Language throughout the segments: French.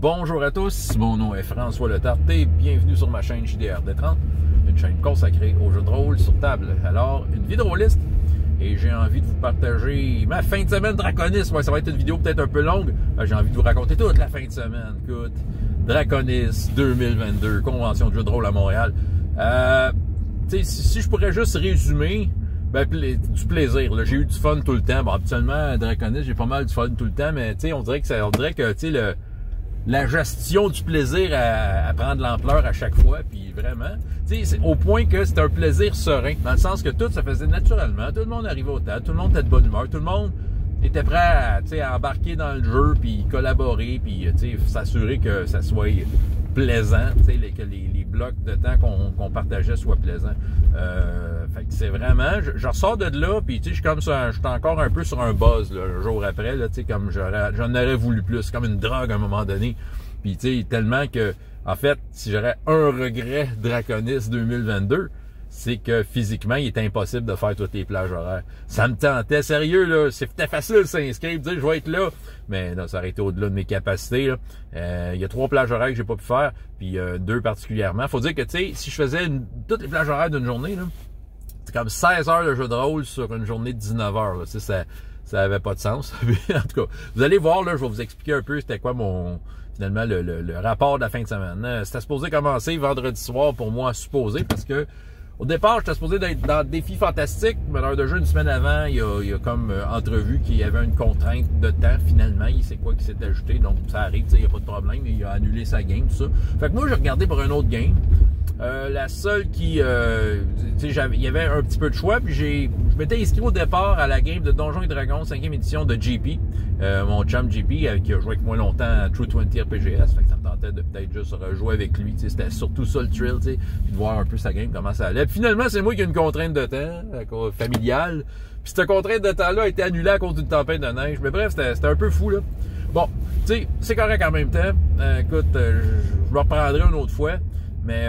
Bonjour à tous, mon nom est François Letarté, bienvenue sur ma chaîne JDR-D30, une chaîne consacrée aux jeux de rôle sur table. Alors, une vie de rôliste, et j'ai envie de vous partager ma fin de semaine Draconis. Ouais, ça va être une vidéo peut-être un peu longue, j'ai envie de vous raconter toute la fin de semaine. Écoute, Draconis 2022, convention de jeux de rôle à Montréal. Si je pourrais juste résumer, du plaisir. J'ai eu du fun tout le temps. Bon, habituellement, à Draconis, j'ai pas mal du fun tout le temps, mais on dirait que la gestion du plaisir à prendre l'ampleur à chaque fois, puis vraiment, c'est au point que c'était un plaisir serein, dans le sens que tout se faisait naturellement, tout le monde arrivait au temps, tout le monde était de bonne humeur, tout le monde était prêt à embarquer dans le jeu, puis collaborer, puis s'assurer que ça soit plaisant, que les blocs de temps qu'on partageait soient plaisants. Fait que c'est vraiment, je ressors de là, puis je suis comme ça, je suis encore un peu sur un buzz là, un jour après, là, comme j'en aurais voulu plus, comme une drogue à un moment donné. Puis tellement que, en fait, si j'aurais un regret Draconis 2022, c'est que physiquement, il est impossible de faire toutes les plages horaires. Ça me tentait, sérieux, là, c'était facile de s'inscrire, dire je vais être là, mais non, ça aurait été au-delà de mes capacités, là. Il y a 3 plages horaires que j'ai pas pu faire, puis 2 particulièrement. Faut dire que, si je faisais toutes les plages horaires d'une journée, là, c'est comme 16 heures de jeu de rôle sur une journée de 19 heures, là. Ça avait pas de sens. En tout cas, vous allez voir, là, je vais vous expliquer un peu c'était quoi finalement, le rapport de la fin de semaine. C'était supposé commencer vendredi soir pour moi, supposé, parce que au départ, j'étais supposé d'être dans Défi Fantastique, mais l'heure de jeu, une semaine avant, il y a comme entrevu qu'il y avait une contrainte de temps, finalement. Il sait quoi qui s'est ajouté, donc ça arrive, il n'y a pas de problème. Il a annulé sa game, tout ça. Fait que moi, j'ai regardé pour un autre game. La seule qui... il y avait un petit peu de choix, puis je m'étais inscrit au départ à la game de Donjons et Dragons, 5e édition de JP. Mon chum JP, qui a joué avec moi longtemps à True 20 RPGS, fait que ça me tentait de peut-être juste rejouer avec lui. C'était surtout ça le thrill, puis de voir un peu sa game, comment ça allait. Puis finalement, c'est moi qui ai une contrainte de temps familiale. Puis cette contrainte de temps-là a été annulée à cause d'une tempête de neige. Mais bref, c'était un peu fou, là. Bon, c'est correct en même temps. Écoute, je me reprendrai une autre fois. Mais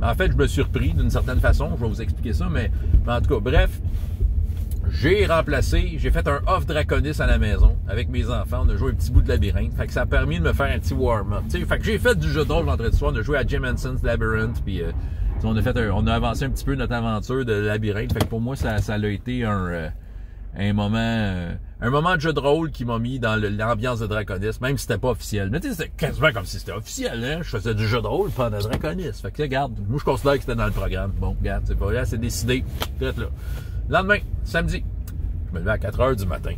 en fait, je me suis repris d'une certaine façon. Je vais vous expliquer ça. Mais en tout cas, bref, j'ai fait un off Draconis à la maison avec mes enfants. On a joué un petit bout de labyrinthe. Fait que ça a permis de me faire un petit warm-up. Fait que j'ai fait du jeu de rôle vendredi soir. On a joué à Jim Henson's Labyrinth. Puis on a avancé un petit peu notre aventure de labyrinthe. Fait que pour moi, ça a été un moment de jeu de rôle qui m'a mis dans l'ambiance de Draconis, même si c'était pas officiel. Mais c'était quasiment comme si c'était officiel, hein. Je faisais du jeu de rôle pendant Draconis. Fait que regarde, moi je considère que c'était dans le programme. Bon, regarde, c'est pas là, c'est décidé. Peut-être là. Lendemain, samedi, je me levais à 4 heures du matin.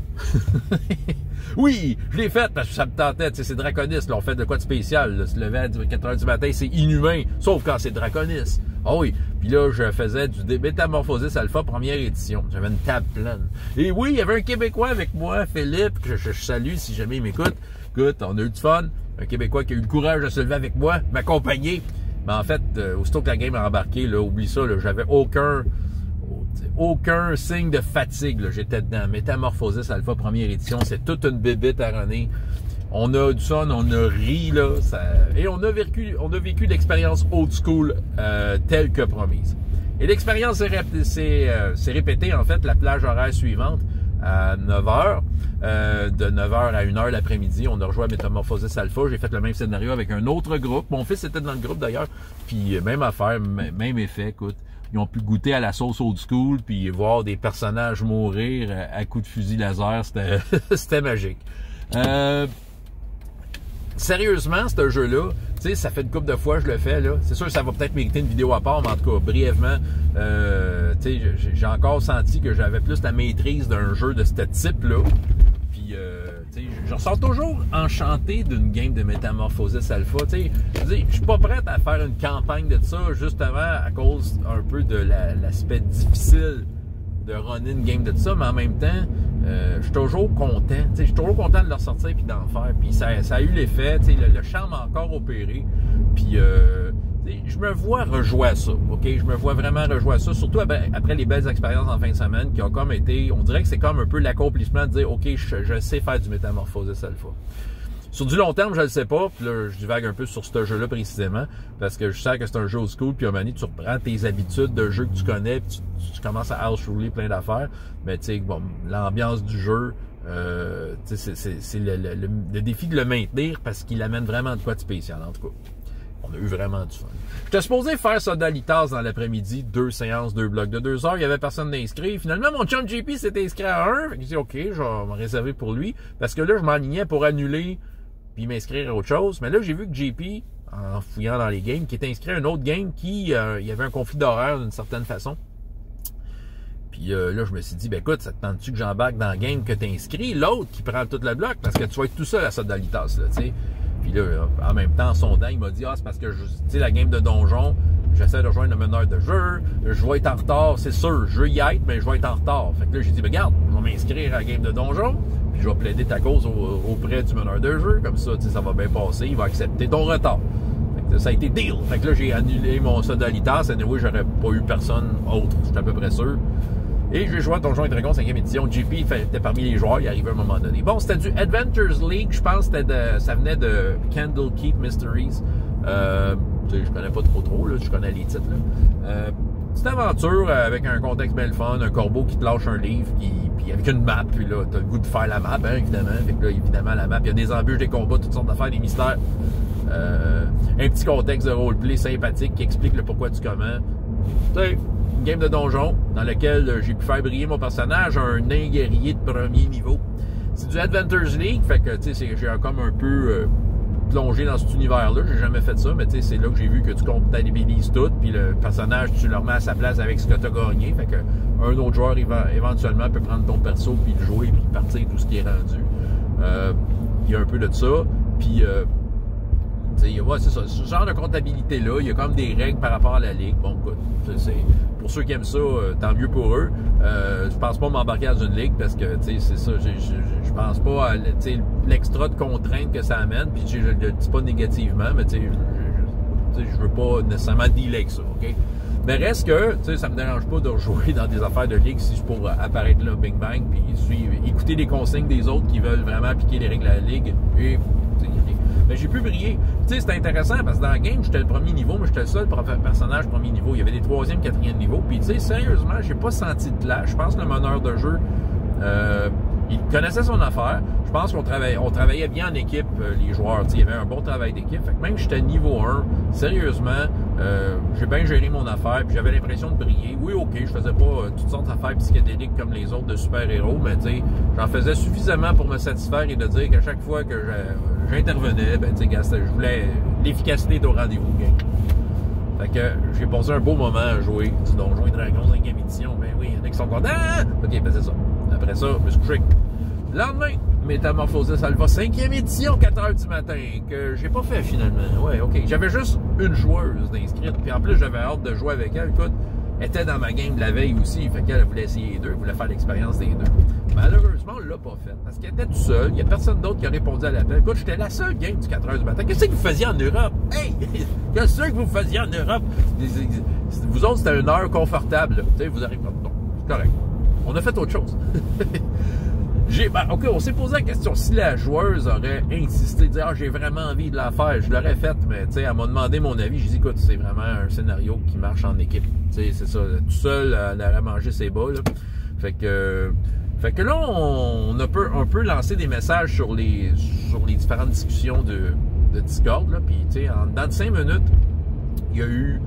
Oui, je l'ai fait parce que ça me tentait. C'est Draconis, là, on fait de quoi de spécial. Là. Se lever à 4 heures du matin, c'est inhumain, sauf quand c'est Draconis. Ah oui, puis là, je faisais du Métamorphosis Alpha première édition. J'avais une table pleine. Et oui, il y avait un Québécois avec moi, Philippe, que je salue si jamais il m'écoute. Écoute, on a eu du fun. Un Québécois qui a eu le courage de se lever avec moi, m'accompagner. Mais en fait, aussitôt que la game a embarqué, là, oublie ça, là, j'avais aucun signe de fatigue. J'étais dedans. Métamorphosis Alpha première édition, c'est toute une bébite à runner. On a du fun, on a ri, là, et on a vécu l'expérience old school telle que promise. Et l'expérience s'est répétée, en fait, la plage horaire suivante à 9h, de 9h à 1h l'après-midi. On a rejoint Métamorphosis Alpha. J'ai fait le même scénario avec un autre groupe. Mon fils était dans le groupe, d'ailleurs. Puis même affaire, même effet, écoute. Ils ont pu goûter à la sauce old school, puis voir des personnages mourir à coups de fusil laser. C'était magique. Sérieusement, ce jeu-là, ça fait une couple de fois que je le fais, là. C'est sûr que ça va peut-être mériter une vidéo à part, mais en tout cas, brièvement, j'ai encore senti que j'avais plus la maîtrise d'un jeu de ce type-là. Puis, je ressors toujours enchanté d'une game de Métamorphosis Alpha. Je suis pas prête à faire une campagne de ça, justement, à cause un peu de l'aspect difficile de runner une game de ça, mais en même temps, je suis toujours content. Je suis toujours content de le ressortir et d'en faire. Puis ça a eu l'effet, le charme a encore opéré. Puis je me vois rejouer à ça. OK? Je me vois vraiment rejouer à ça, surtout après les belles expériences en fin de semaine qui ont comme été. On dirait que c'est comme un peu l'accomplissement de dire OK, je sais faire du Métamorphosis Alpha. Sur du long terme, je le sais pas, puis là, je divague un peu sur ce jeu-là précisément, parce que je sais que c'est un jeu old school, puis à un moment donné, tu reprends tes habitudes de jeu que tu connais, puis tu commences à house ruler plein d'affaires, mais tu sais, bon, l'ambiance du jeu c'est le défi de le maintenir parce qu'il amène vraiment de quoi de spécial, en tout cas. On a eu vraiment du fun. J'étais supposé faire ça d'Alitas dans l'après-midi, 2 séances, 2 blocs de 2 heures. Il y avait personne d'inscrit. Finalement, mon chum JP s'est inscrit à 1. J'ai dit, OK, je vais me réserver pour lui. Parce que là, je m'enlignais pour annuler puis m'inscrire à autre chose. Mais là, j'ai vu que JP, en fouillant dans les games, qui était inscrit à un autre game qui, il y avait un conflit d'horaire d'une certaine façon. Puis là, je me suis dit, ben écoute, ça te tente-tu que j'embarque dans le game que t'es inscrit? L'autre qui prend tout le bloc, parce que tu vas être tout seul à ça d'Alitas, là, tu sais. Puis là, en même temps, en sondant, il m'a dit, c'est parce que, tu sais, la game de donjon, j'essaie de rejoindre le meneur de jeu, je vais être en retard, c'est sûr, je veux y être, mais je vais être en retard. Fait que là, j'ai dit, ben regarde, je vais m'inscrire à la game de donjon, puis je vais plaider ta cause auprès du meneur de jeu, comme ça, tu sais, ça va bien passer, il va accepter ton retard. Fait que ça a été deal. Fait que là, j'ai annulé mon Sodalitas, et anyway, j'aurais pas eu personne autre, j'étais à peu près sûr. Et j'ai joué à Donjons et Dragons 5e édition. JP était parmi les joueurs, il arrivait à un moment donné. Bon, c'était du Adventures League, je pense que ça venait de Candlekeep Mysteries. Je connais pas trop, là, je connais les titres. Petite aventure avec un contexte bien le fun, un corbeau qui te lâche un livre, puis avec une map, puis là, t'as le goût de faire la map, hein, évidemment. Fait que là, évidemment, la map, il y a des embûches, des combats, toutes sortes d'affaires, des mystères. Un petit contexte de roleplay sympathique qui explique le pourquoi du comment. Tu sais, une game de donjon dans laquelle j'ai pu faire briller mon personnage, un nain guerrier de premier niveau. C'est du Adventures League, fait que tu sais, j'ai comme un peu plongé dans cet univers-là. J'ai jamais fait ça, mais tu sais, c'est là que j'ai vu que tu comptabilises tout, puis le personnage, tu le remets à sa place avec ce que tu as gagné. Fait que un autre joueur éventuellement peut prendre ton perso, puis le jouer, puis partir tout ce qui est rendu. Il y a un peu de ça, puis ouais, c'est ça, ce genre de comptabilité-là, il y a comme des règles par rapport à la ligue. Bon, écoute, pour ceux qui aiment ça, tant mieux pour eux. Je pense pas m'embarquer dans une ligue parce que, tu sais, c'est ça, je pense pas à l'extra de contraintes que ça amène, puis je le dis pas négativement, mais tu sais, je veux pas nécessairement dealer avec ça, OK? Mais reste que, tu sais, ça me dérange pas de rejouer dans des affaires de ligue si je pour apparaître là, bing bang, puis écouter les consignes des autres qui veulent vraiment appliquer les règles à la ligue, et mais j'ai pu briller. Tu sais, c'était intéressant parce que dans la game, j'étais le premier niveau, mais j'étais le seul personnage premier niveau. Il y avait des 3e, 4e niveaux. Puis tu sais, sérieusement, j'ai pas senti de clash. Je pense que le meneur de jeu, il connaissait son affaire. Je pense qu'on travaillait bien en équipe, les joueurs. Tu sais, il y avait un bon travail d'équipe. Fait que même que j'étais niveau 1, sérieusement, j'ai bien géré mon affaire. Puis j'avais l'impression de briller. Oui, OK, je faisais pas toutes sortes d'affaires psychédéliques comme les autres de super-héros, mais tu sais, j'en faisais suffisamment pour me satisfaire et de dire qu'à chaque fois que j'intervenais, ben tu sais, je voulais l'efficacité au rendez-vous game. Fait que j'ai passé un beau moment à jouer du Donjons et Dragons 5e édition. Ben oui, il y en a qui sont contents. OK, ben c'est ça. Après ça, je me suis couché. Le lendemain, Métamorphosis Alpha 5e édition, 4h du matin, que j'ai pas fait finalement. Ouais, OK. J'avais juste une joueuse d'inscrite. Puis en plus, j'avais hâte de jouer avec elle. Écoute, elle était dans ma game de la veille aussi. Fait qu'elle voulait essayer les deux, voulait faire l'expérience des deux. Malheureusement, on l'a pas fait. Parce qu'elle était tout seule. Il n'y a personne d'autre qui a répondu à l'appel. Écoute, j'étais la seule game du 4h du matin. Qu'est-ce que vous faisiez en Europe? Hey! Qu'est-ce que vous faisiez en Europe? Vous autres, c'était une heure confortable. Tu sais, vous arrivez pas. Non, c'est correct. On a fait autre chose. OK, on s'est posé la question, si la joueuse aurait insisté, de dire, j'ai vraiment envie de la faire, je l'aurais faite, mais tu sais, elle m'a demandé mon avis, j'ai dit, écoute, c'est vraiment un scénario qui marche en équipe. Tu sais, c'est ça, tout seul, elle aurait mangé ses bas, là. Fait que là, on a un peu lancé des messages sur les différentes discussions de Discord, là, puis tu sais, dans 5 minutes, il y a eu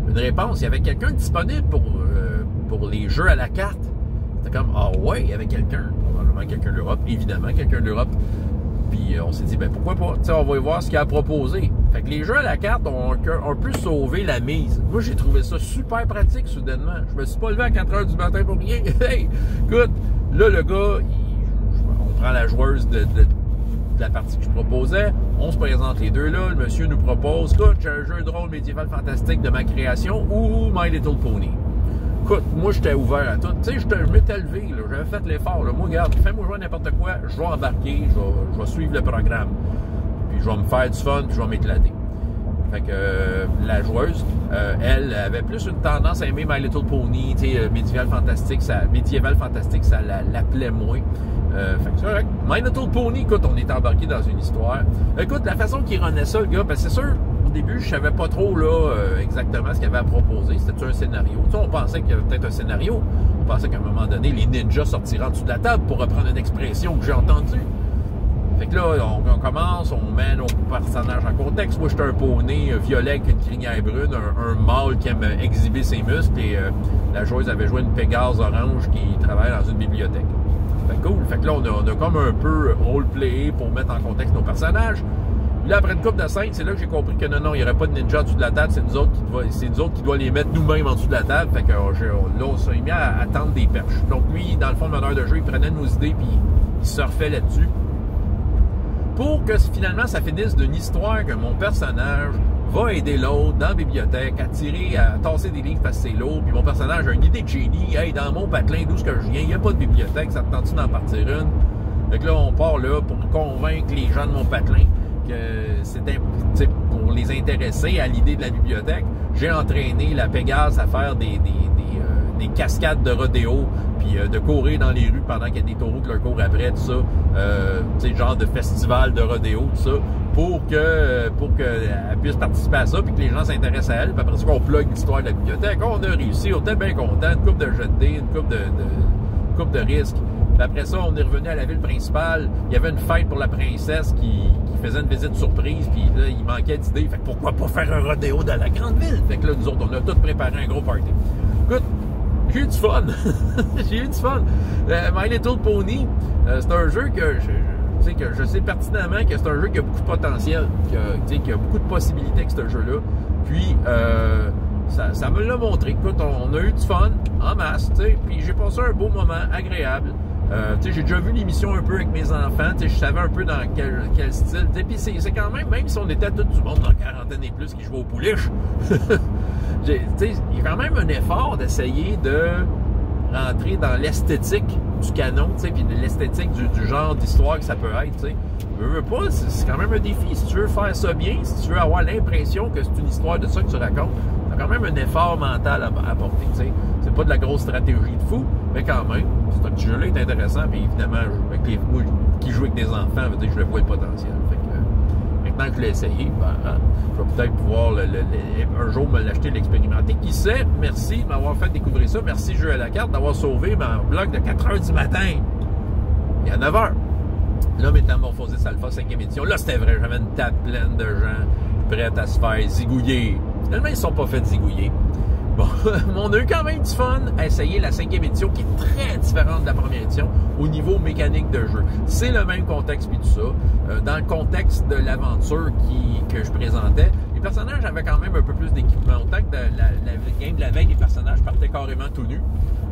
une réponse. Il y avait quelqu'un disponible pour les jeux à la carte. C'était comme, ah ouais, il y avait quelqu'un, probablement quelqu'un d'Europe, évidemment quelqu'un d'Europe. Puis on s'est dit, ben pourquoi pas, tu sais, on va y voir ce qu'il a proposé. Fait que les jeux à la carte ont un peu sauvé la mise. Moi, j'ai trouvé ça super pratique, soudainement. Je me suis pas levé à 4h du matin pour rien. Hey, écoute, là, le gars, on prend la joueuse de la partie que je proposais, on se présente les deux là, le monsieur nous propose, écoute, j'ai un jeu de rôle médiéval fantastique de ma création ou My Little Pony. Écoute, moi, j'étais ouvert à tout. Tu sais, je m'étais levé, là, j'avais fait l'effort. Moi, regarde, fais-moi jouer n'importe quoi, je vais embarquer, je vais suivre le programme. Puis, je vais me faire du fun, puis je vais m'éclater. Fait que la joueuse, elle avait plus une tendance à aimer My Little Pony, tu sais, médiéval fantastique, ça l'appelait moins. Fait que c'est correct. My Little Pony, écoute, on est embarqué dans une histoire. Écoute, la façon qu'il renaît ça, le gars, ben c'est sûr, au début, je savais pas trop là exactement ce qu'il avait à proposer. C'était-tu un scénario? Tu sais, on pensait qu'il y avait peut-être un scénario. pensais qu'à un moment donné, les ninjas sortiraient en dessous de la table pour reprendre une expression que j'ai entendue. Fait que là, on commence, on met nos personnages en contexte. Moi, j'étais un poney violet avec une crinière brune, un mâle qui aime exhiber ses muscles, et la joueuse avait joué une Pégase orange qui travaille dans une bibliothèque. Fait cool. Fait que là, on a comme un peu roleplayé pour mettre en contexte nos personnages. Là, après une couple de scènes, c'est là que j'ai compris que non, il n'y aurait pas de ninja en dessous de la table, c'est nous autres qui doit les mettre nous-mêmes en dessous de la table. Fait que là, on s'est mis à tendre des perches. Donc lui, dans le fond, le meneur de jeu, il prenait nos idées puis il surfait là-dessus. Pour que finalement, ça finisse d'une histoire que mon personnage va aider l'autre dans la bibliothèque, à tasser des livres parce que c'est lourd, puis mon personnage a une idée de génie. Hey, dans mon patelin, d'où est-ce que je viens, il n'y a pas de bibliothèque, ça te tente-tu d'en partir une? Fait que là, on part là pour convaincre les gens de mon patelin que c'était pour les intéresser à l'idée de la bibliothèque. J'ai entraîné la Pégase à faire des cascades de rodéo, puis de courir dans les rues pendant qu'il y a des taureaux qui leur courent après, tout ça. Genre de festival de rodéo, tout ça, pour qu'elle puisse participer à ça, puis que les gens s'intéressent à elle. Puis après ça, qu'on plug l'histoire de la bibliothèque. On a réussi, on était bien contents. Une coupe de jet de dés, une coupe de risques. Puis après ça, on est revenu à la ville principale. Il y avait une fête pour la princesse qui faisait une visite surprise, puis là, il manquait d'idées. Fait que pourquoi pas faire un rodéo dans la grande ville? Fait que là, nous autres, on a tous préparé un gros party. Écoute, j'ai eu du fun. J'ai eu du fun. My Little Pony, c'est un jeu que je sais pertinemment que c'est un jeu qui a beaucoup de potentiel, qui a beaucoup de possibilités avec ce jeu-là. Puis, ça me l'a montré. Écoute, on a eu du fun en masse, puis j'ai passé un beau moment agréable. J'ai déjà vu l'émission un peu avec mes enfants, je savais un peu dans quel style. Puis c'est quand même si on était tout du monde dans la quarantaine et plus qui jouait au pouliche, il y a quand même un effort d'essayer de rentrer dans l'esthétique du canon, puis de l'esthétique du genre d'histoire que ça peut être. Je veux pas, c'est quand même un défi. Si tu veux faire ça bien, si tu veux avoir l'impression que c'est une histoire de ça que tu racontes, t'as quand même un effort mental à porter. C'est pas de la grosse stratégie de fou, mais quand même, ce petit jeu-là est intéressant. Puis évidemment, moi qui joue avec des enfants, je le vois le potentiel. Fait que, maintenant que je l'ai essayé, je vais peut-être pouvoir un jour me l'acheter, l'expérimenter. Qui sait, merci de m'avoir fait découvrir ça. Merci Jeu à la carte d'avoir sauvé mon blog de 4 h du matin. Il y a 9 h. Là, Métamorphosis Alpha 5e édition. Là, c'était vrai. J'avais une table pleine de gens prêts à se faire zigouiller. Finalement, ils ne sont pas fait zigouiller. Bon, on a eu quand même du fun à essayer la 5e édition qui est très différente de la première édition au niveau mécanique de jeu. C'est le même contexte puis tout ça. Dans le contexte de l'aventure que je présentais, les personnages avaient quand même un peu plus d'équipement. Autant que la game de la veille, les personnages partaient carrément tout nus,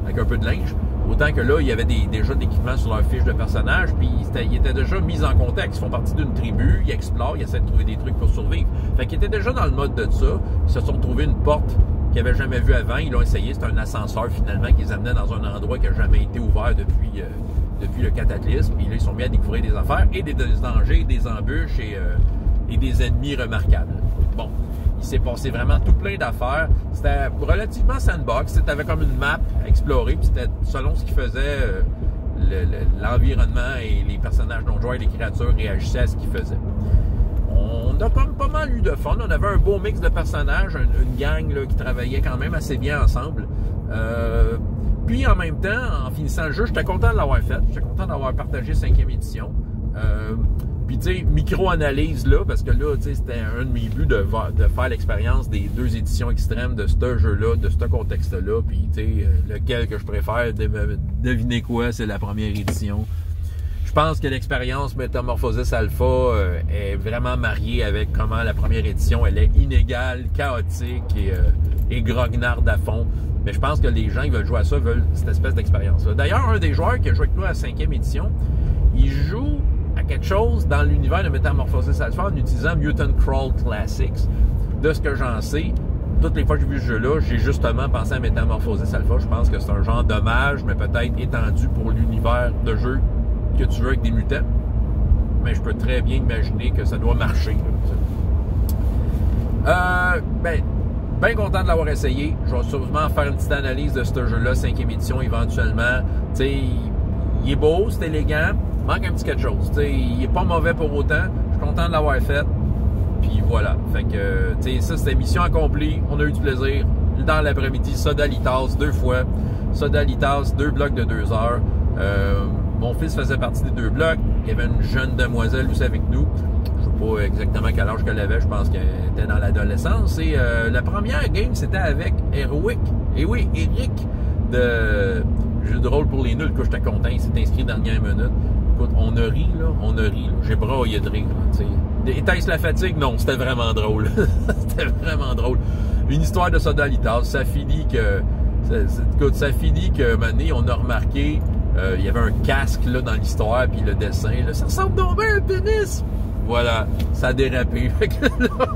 avec un peu de linge. Autant que là, il y avait déjà d'équipement sur leur fiche de personnage, puis ils étaient déjà mis en contexte. Ils font partie d'une tribu, ils explorent, ils essaient de trouver des trucs pour survivre. Fait qu'ils étaient déjà dans le mode de ça. Ils se sont trouvés une porte qu'ils n'avaient jamais vue avant. Ils l'ont essayé. C'est un ascenseur, finalement, qui les amenait dans un endroit qui n'a jamais été ouvert depuis le cataclysme. Puis là, ils sont mis à découvrir des affaires et des dangers, des embûches et des ennemis remarquables. Bon. Il s'est passé vraiment tout plein d'affaires. C'était relativement sandbox. Tu avais comme une map à explorer. Puis c'était selon ce qui faisait l'environnement et les personnages non joueurs et les créatures réagissaient à ce qu'ils faisaient. On a comme pas mal eu de fun. On avait un beau mix de personnages, une gang là, qui travaillait quand même assez bien ensemble. Puis en même temps, en finissant le jeu, j'étais content de l'avoir fait. J'étais content d'avoir partagé 5e édition. Puis, tu sais, micro-analyse là, parce que là, tu sais, c'était un de mes buts de faire l'expérience des 2 éditions extrêmes de ce jeu-là, de ce contexte-là. Puis, tu sais, lequel que je préfère, devinez quoi, c'est la première édition. Je pense que l'expérience Métamorphosis Alpha est vraiment mariée avec comment la première édition, elle est inégale, chaotique et grognarde à fond. Mais je pense que les gens qui veulent jouer à ça veulent cette espèce d'expérience-là. D'ailleurs, un des joueurs qui a joué avec nous à la 5e édition, il joue à quelque chose dans l'univers de Métamorphosis Alpha en utilisant Mutant Crawl Classics. De ce que j'en sais, toutes les fois que j'ai vu ce jeu-là, j'ai justement pensé à Métamorphosis Alpha. Je pense que c'est un genre d'hommage, mais peut-être étendu pour l'univers de jeu que tu veux avec des mutants. Mais je peux très bien imaginer que ça doit marcher. Bien content de l'avoir essayé. Je vais sûrement faire une petite analyse de ce jeu-là, 5e édition éventuellement. Tu sais, il est beau, c'est élégant. Manque un petit quelque chose. T'sais, il est pas mauvais pour autant. Je suis content de l'avoir fait. Puis voilà. Fait que, ça, c'était mission accomplie. On a eu du plaisir. Dans l'après-midi, Sodalitas 2 fois. Sodalitas, 2 blocs de 2 heures. Mon fils faisait partie des 2 blocs. Il y avait une jeune demoiselle aussi avec nous. Je ne sais pas exactement quel âge qu'elle avait. Je pense qu'elle était dans l'adolescence. Et la première game, c'était avec Eric. Et oui, Eric de Jeu de rôle pour les nuls. J'étais content. Il s'est inscrit dernière minute. Écoute, on a ri, là. J'ai braillé de rire. Était-ce la fatigue? Non, c'était vraiment drôle. C'était vraiment drôle. Une histoire de Sodalitas. Ça finit que maintenant, on a remarqué, il y avait un casque là, dans l'histoire, puis le dessin, là, ça ressemble donc bien à un pénis. Voilà, ça a dérapé. Fait que là,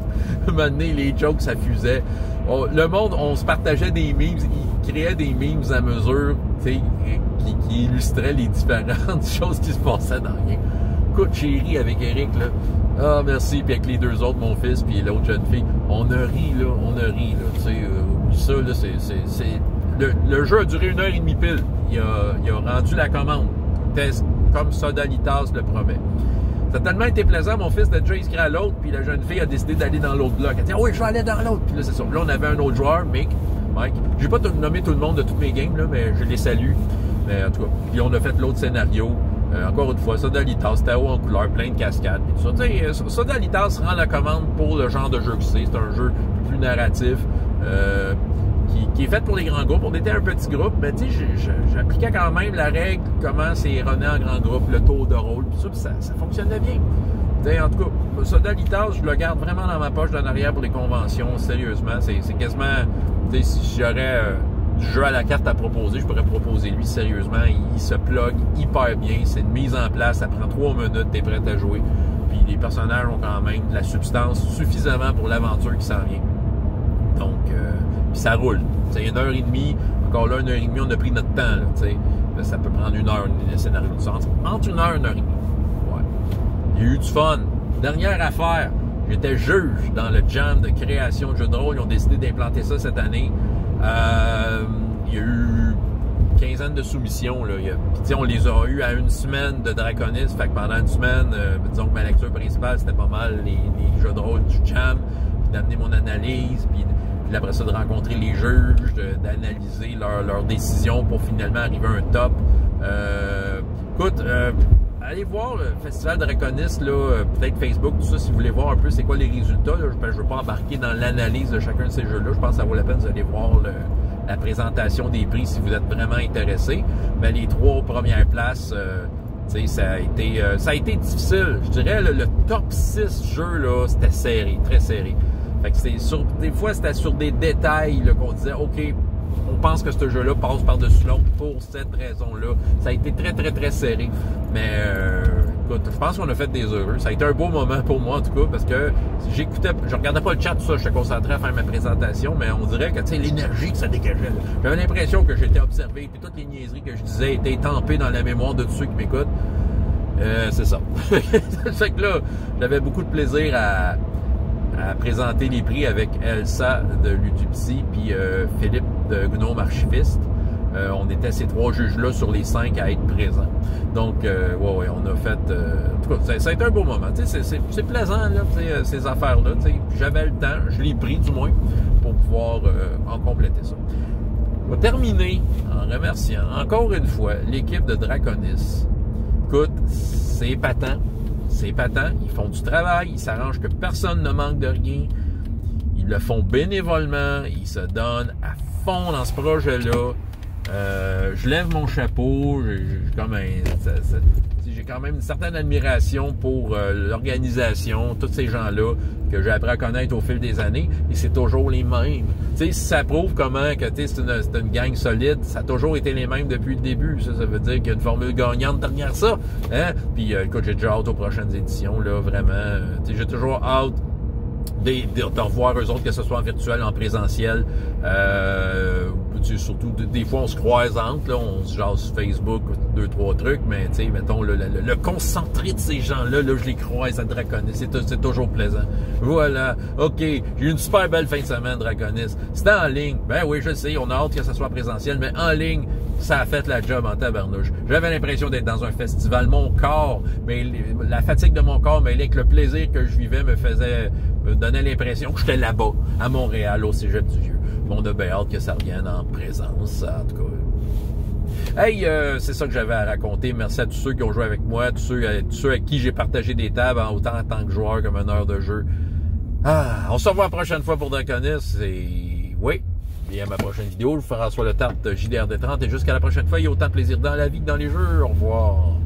maintenant, les jokes s'affusaient. Le monde, on se partageait des memes, ils créaient des memes à mesure, qui illustraient les différentes choses qui se passaient dans rien. Écoute, j'ai ri avec Eric, là. Ah, merci. Puis avec les 2 autres, mon fils, puis l'autre jeune fille, on a ri, là. Tu sais, ça, là, c'est... Le jeu a duré 1h30 pile. Il a rendu la commande. Test comme Sodalitas le promet. Ça a tellement été plaisant, mon fils, d'être déjà inscrit à l'autre, puis la jeune fille a décidé d'aller dans l'autre bloc. Elle a dit, oui, je vais aller dans l'autre. Puis là, c'est ça. Là, on avait un autre joueur, Mike. Je vais pas nommer tout le monde de toutes mes games, là, mais je les salue. Mais en tout cas, puis on a fait l'autre scénario. Encore une fois, Sodalitas, c'était haut en couleur, plein de cascades, puis tout ça. Tu sais, Sodalitas rend la commande pour le genre de jeu que c'est. C'est un jeu plus narratif. Qui est fait pour les grands groupes. On était un petit groupe, mais tu sais, j'appliquais quand même la règle, comment c'est runné en grand groupe, le tour de rôle, tout ça, puis ça fonctionnait bien. Tu sais, en tout cas, Sodalitas, je le garde vraiment dans ma poche d'en arrière pour les conventions, sérieusement. C'est quasiment, tu sais, si j'aurais du jeu à la carte à proposer, je pourrais proposer lui, sérieusement. Il se plug hyper bien, c'est une mise en place, ça prend 3 minutes, t'es prêt à jouer. Puis les personnages ont quand même de la substance suffisamment pour l'aventure qui s'en vient. Donc, puis ça roule. C'est 1h30, encore là, 1h30, on a pris notre temps. Là, ça peut prendre 1 heure, le scénario de sens. Entre 1 heure et 1h30. Ouais. Il y a eu du fun. Dernière affaire, j'étais juge dans le jam de création de jeux de rôle. Ils ont décidé d'implanter ça cette année. Il y a eu une quinzaine de soumissions. Là. Puis, on les a eu à une semaine de Draconis. Fait que pendant une semaine, disons que ma lecture principale, c'était pas mal les jeux de rôle du jam, puis d'amener mon analyse, puis après ça, de rencontrer les juges, d'analyser leurs décisions pour finalement arriver à un top. Écoute, allez voir le Festival Draconis, là, peut-être Facebook, tout ça, si vous voulez voir un peu c'est quoi les résultats. Là. Je ne veux pas embarquer dans l'analyse de chacun de ces jeux-là. Je pense que ça vaut la peine d'aller voir la présentation des prix si vous êtes vraiment intéressé. Mais les 3 premières places, ça a été difficile. Je dirais le top 6 jeux, là, c'était serré, très serré. Fait que des fois, c'était sur des détails qu'on disait, OK, on pense que ce jeu-là passe par-dessus l'autre pour cette raison-là. Ça a été très, très, très serré. Mais, écoute, je pense qu'on a fait des heureux. Ça a été un beau moment pour moi, en tout cas, parce que je regardais pas le chat, tout ça, j'étais concentré à faire ma présentation, mais on dirait que, tu sais, l'énergie que ça dégageait. J'avais l'impression que j'étais observé, puis toutes les niaiseries que je disais étaient estampées dans la mémoire de tous ceux qui m'écoutent. C'est ça. Fait que là, j'avais beaucoup de plaisir à présenter les prix avec Elsa de Ludupsi puis Philippe de Gnome Archiviste. On était ces 3 juges-là sur les 5 à être présents. Donc, ouais, on a fait... en tout cas, ça a été un beau moment. C'est plaisant, là, ces affaires-là. J'avais le temps, je l'ai pris du moins, pour pouvoir en compléter ça. On va terminer en remerciant encore une fois l'équipe de Draconis. Écoute, c'est épatant. C'est épatant, ils font du travail, ils s'arrangent que personne ne manque de rien. Ils le font bénévolement, ils se donnent à fond dans ce projet-là. Je lève mon chapeau, j'ai quand même une certaine admiration pour l'organisation, tous ces gens-là que j'ai appris à connaître au fil des années, et c'est toujours les mêmes. Si ça prouve comment que c'est une gang solide, ça a toujours été les mêmes depuis le début. Ça veut dire qu'il y a une formule gagnante derrière ça. Hein? Puis écoute, j'ai déjà hâte aux prochaines éditions, là, vraiment. J'ai toujours hâte de revoir eux autres, que ce soit en virtuel, en présentiel. Surtout, des fois, on se croise entre, là, on se jase sur Facebook, 2-3 trucs, mais tu sais, mettons, le concentré de ces gens-là, là, je les croise à Draconis, c'est toujours plaisant. Voilà, OK, j'ai eu une super belle fin de semaine, Draconis. C'était en ligne, ben oui, je sais, on a hâte que ce soit présentiel, mais en ligne, ça a fait la job en tabarnouche. J'avais l'impression d'être dans un festival. Mon corps, mais la fatigue de mon corps, mais avec le plaisir que je vivais me donnait l'impression que j'étais là-bas, à Montréal, au Cégep du Vieux. On a bien hâte que ça revienne en présence. En tout cas, Hey, c'est ça que j'avais à raconter. Merci à tous ceux qui ont joué avec moi, tous ceux avec qui j'ai partagé des tables, autant en tant que joueur que meneur de jeu. On se revoit la prochaine fois pour Draconis. Et oui, et à ma prochaine vidéo, je vous ferai François Le Tarte JDRD30. Et jusqu'à la prochaine fois, il y a autant de plaisir dans la vie que dans les jeux. Au revoir.